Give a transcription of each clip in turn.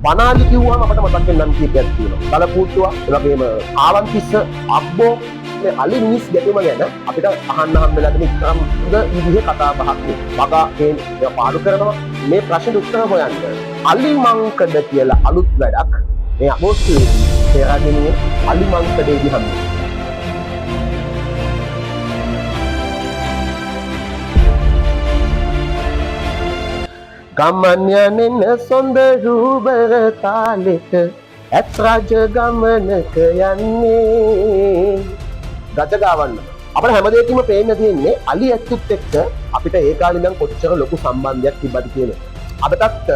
වනාලි කිව්වම අපිට මතක් වෙන නම් කීපයක් තියෙනවා. කලපූට්ටුව, ඒ වගේම ආවන්තිස්ස, අබ්බෝ මේ අලි මිනිස් ගැටුම ගැන අපිට අහන්න හම්බෙලා තියෙන ඉතාම හොඳ විදිහේ කතා බහක් නේ. වගා මේ පාඩු කරනවා මේ ප්‍රශ්නෙට උත්තර හොයන්න. අලි මංකඩ කියලා අලුත් වැඩක් මේ අගෝස්තුවේදී පෙරදිනේ අලි මංකඩේදී හම්බෙන්නේ. ගමන් යනෙන සොඳරුබර තාලෙට ඇත් රජ ගමනක යන්නේ ගජ ගාවන්න. අපිට හැමදේකම පේන්න තියෙන්නේ අලි ඇත්තුත් එක්ක අපිට ඒ කාලේ ඉඳන් කොච්චර ලොකු සම්බන්ධයක් තිබ්බද කියන එක. අදටත්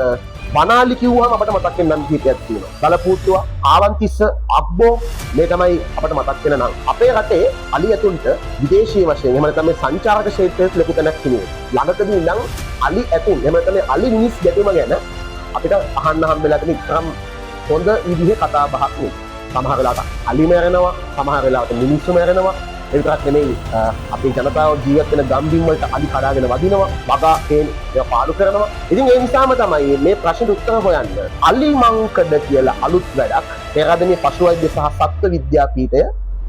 වනාලි කිව්වම අපිට මතක් වෙන නම් කීපයක් තියෙනවා. කලපූට්ටුව, ආවන්තිස්ස, අබ්බෝ මේ තමයි අපිට මතක් වෙන නම්. අපේ රටේ අලි ඇතුන්ට විදේශීය වශයෙන් එහෙම නැත්නම් මේ සංචාරක ක්ෂේත්‍රයේ ලොකු තැනක් තිබුණේ. ළඟකදී ඉඳන් අලි ඇතුන් එහෙම නැත්නම් අලි මිනිස් ගැටුම ගැන අපිට අහන්න හම්බෙලා තියෙන ඉතාම හොඳ විදිහේ කතා බහක් නේ. සමහර වෙලාවට අලි මැරෙනවා, සමහර වෙලාවට මිනිස්සු මැරෙනවා. ඒ විතරක් නෙමෙයි අපේ ජනතාව ජීවත් වෙන ගම්බිම් වලට අලි කඩාගෙන වදිනවා, වගා ඒවා පාඩු කරනවා. ඉතින් ඒ නිසාම තමයි මේ ප්‍රශ්නෙට උත්තර හොයන්න අලි මංකඩ කියලා අලුත් වැඩක් පෙරදිනේ පශු වෛද්‍ය සහ සත්ත්ව විද්‍යාපීඨය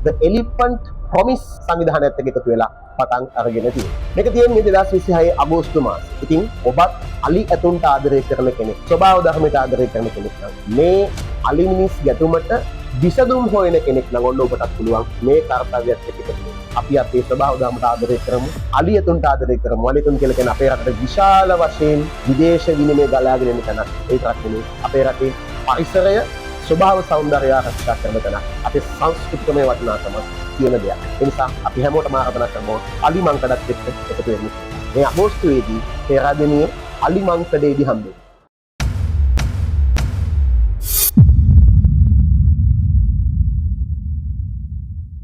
The Elephant Promise සංවිධානයත් එක්ක එකතු වෙලා පටන් අරගෙන තියෙනවා. මේක තියෙන්නේ 2026 අගෝස්තු මාසෙ. ඉතින් ඔබත් අලි ඇතුන්ට ආදරය කරන කෙනෙක්, ස්වභාව ධර්මයට ආදරය කරන කෙනෙක් නම් මේ අලි මිනිස් ගැටුමට විසඳුම් හොයන කෙනෙක් නම් ඔන්න ඔබටත් පුළුවන් මේ කාර්යයත් එක්ක එකතු වෙන්න. අපි අපේ ස්වභාව ධර්මයට ආදරය කරමු, අලි ඇතුන්ට ආදරය කරමු. අලි ඇතුන් කියලා කියන්නේ අපේ රටේ විශාල වශයෙන් විදේශ විනිමය ගලාගෙන එන තැනක්. ඒකත් නෙමෙයි අපේ රටේ පරිසරය ස්වභාව සෞන්දර්යය ආරක්ෂා කරන තැනක්. අපේ සංස්කෘතිකමය වටිනාකම කියන දෙයක්. ඒ නිසා අපි හැමෝටම ආරාධනා කරමු අලි මංකඩත් එක්ක එකතු වෙන්න. මේ අගෝස්තුවේදී පෙරදිනේ අලි මංකඩේදී හම්බෙන්නේ.